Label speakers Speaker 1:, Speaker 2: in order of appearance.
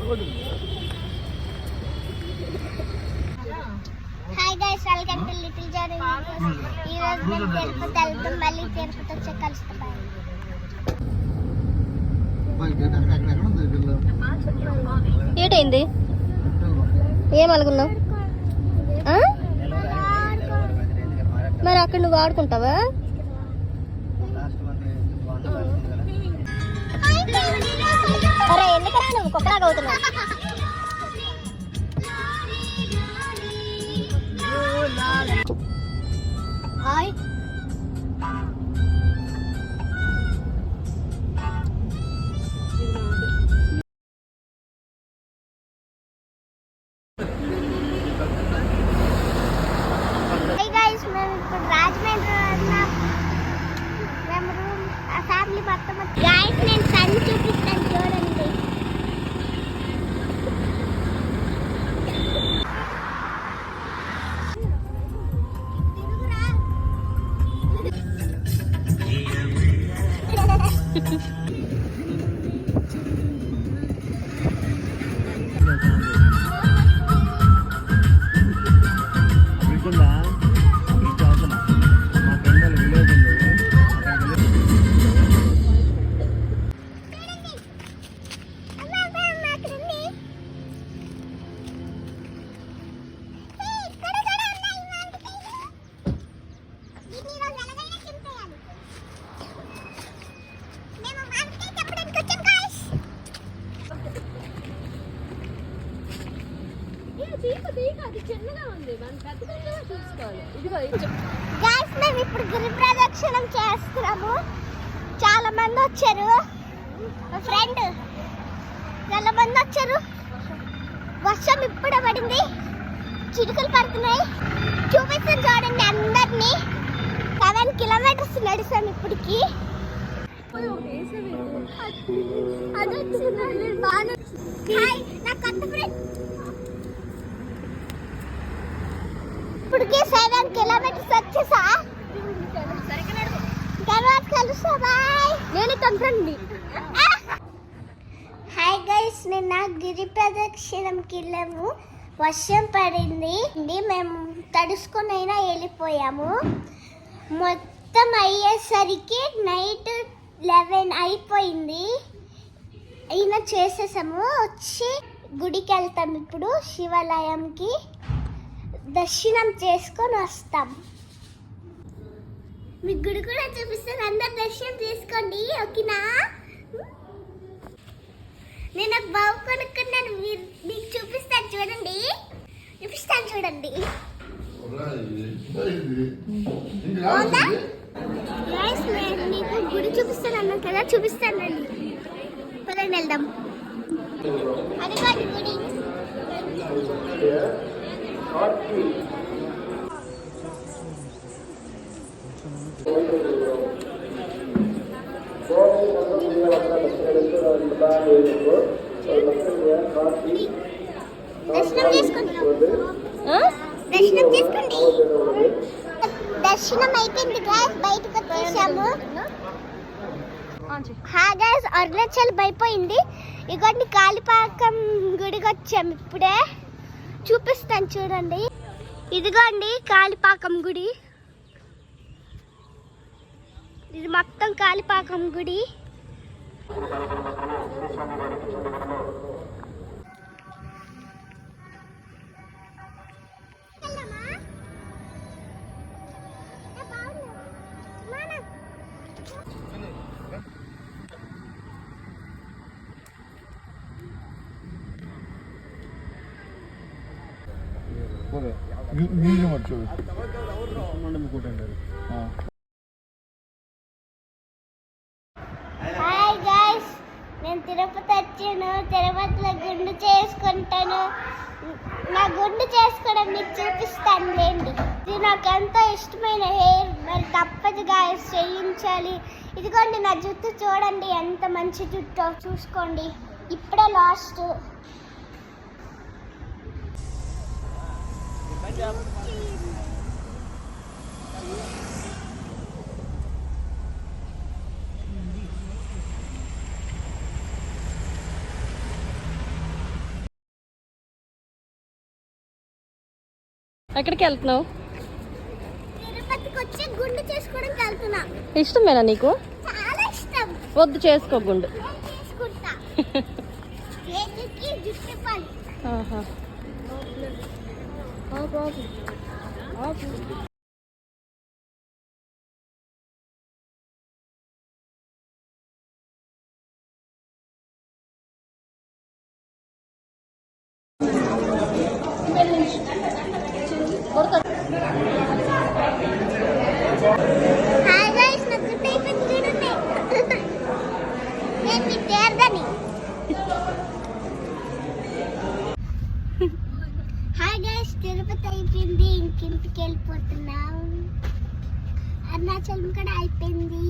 Speaker 1: Hi guys, welcome to little journey. ఈ రోజు మేము తిరుపతి వెళ్తాం. మళ్ళీ తిరుపతి వచ్చి కలుస్తాం.
Speaker 2: ఏటైంది? ఏం అనుకున్నావు? మరి అక్కడ నువ్వు ఆడుకుంటావా? అరే ఎందుకరా నువ్వు కుక్కలాగా అవుతున్నావు? హాయ్
Speaker 1: ఫ్యామిలీ మొత్తం గైస్, నేను సన్ చూపిస్తాను చూడండి. గైస్, మేము ఇప్పుడు గిరి ప్రదక్షిణం చేస్తున్నాము. చాలా మంది వచ్చారు. మా ఫ్రెండ్ చాలా మంది వచ్చారు. వర్షం ఇప్పుడే పడింది, చిరుకులు పడుతున్నాయి. చూపిస్తాను చూడండి అందరినీ. 7 కిలోమీటర్స్ నడిచాం ఇప్పటికి. ఇప్పటికి 7 కిలోమీటర్స్ వచ్చేసా. తర్వాత కలుస్తా. బాయ్.
Speaker 2: నేను తండ్రి.
Speaker 1: హాయ్ గైస్, నిన్న గిరి ప్రదక్షిణంకి వెళ్ళాము. వర్షం పడింది. మేము తడుసుకునైనా వెళ్ళిపోయాము. మొత్తం అయ్యేసరికి నైట్ 11 అయిపోయింది. అయినా చేసేసాము. వచ్చి గుడికి వెళ్తాం. ఇప్పుడు శివాలయంకి దర్శనం చేసుకొని వస్తాం. మీ గుడి కూడా చూపిస్తాను. అందరు దర్శనం చేసుకోండి, ఓకేనా? నేను ఒక బావు కొనుక్కున్నాను. మీకు చూపిస్తాను చూడండి. చూడండి. నేను మీకు గుడి చూపిస్తాను అన్నాను కదా, చూపిస్తానండి. పదండి వెళ్దాం. అదిగోండి గుడి. దర్శనం అయిపోయింది గాయస్, బయటకు వచ్చేసాము. అరుణాచల్ అయిపోయింది. ఇగోండి కాలిపాకం గుడికి వచ్చాము. ఇప్పుడే చూపిస్తాను చూడండి. ఇదిగోండి కాలిపాకం గుడి. ఇది మొత్తం కాలిపాకం గుడి. హాయ్ గైస్, నేను తిరుపతి వచ్చాను. తిరుపతిలో గుండు చేసుకుంటాను. నా గుండు చేసుకోవడం మీకు చూపిస్తాను లేండి. ఇది నాకు ఎంతో ఇష్టమైన హెయిర్. మరి తప్పదు గైస్, చేయించాలి. ఇదిగోండి నా జుట్టు చూడండి, ఎంత మంచి జుట్టు చూసుకోండి. ఇప్పుడే లాస్ట్.
Speaker 3: ఎక్కడికి వెళ్తున్నావు?
Speaker 1: తిరుపతికి వచ్చి గుండు చేసుకోవడానికి వెళ్తున్నా.
Speaker 3: ఇష్టమేనా నీకు?
Speaker 1: చాలా ఇష్టం.
Speaker 3: వద్దు, చేసుకో గుండు.
Speaker 1: నేను చేసుకుంటా. చేతికి జుట్టు పని.
Speaker 3: ఆహా.
Speaker 1: హాయ్ గైస్, నా జుట్టు అయిపోయింది చూడండి. నేను మీ తేరదని. హాయ్ గైస్, తిరుపతి అయిపోయింది, ఇంకింటికి వెళ్ళిపోతున్నాం. అరుణాచలం కూడా అయిపోయింది.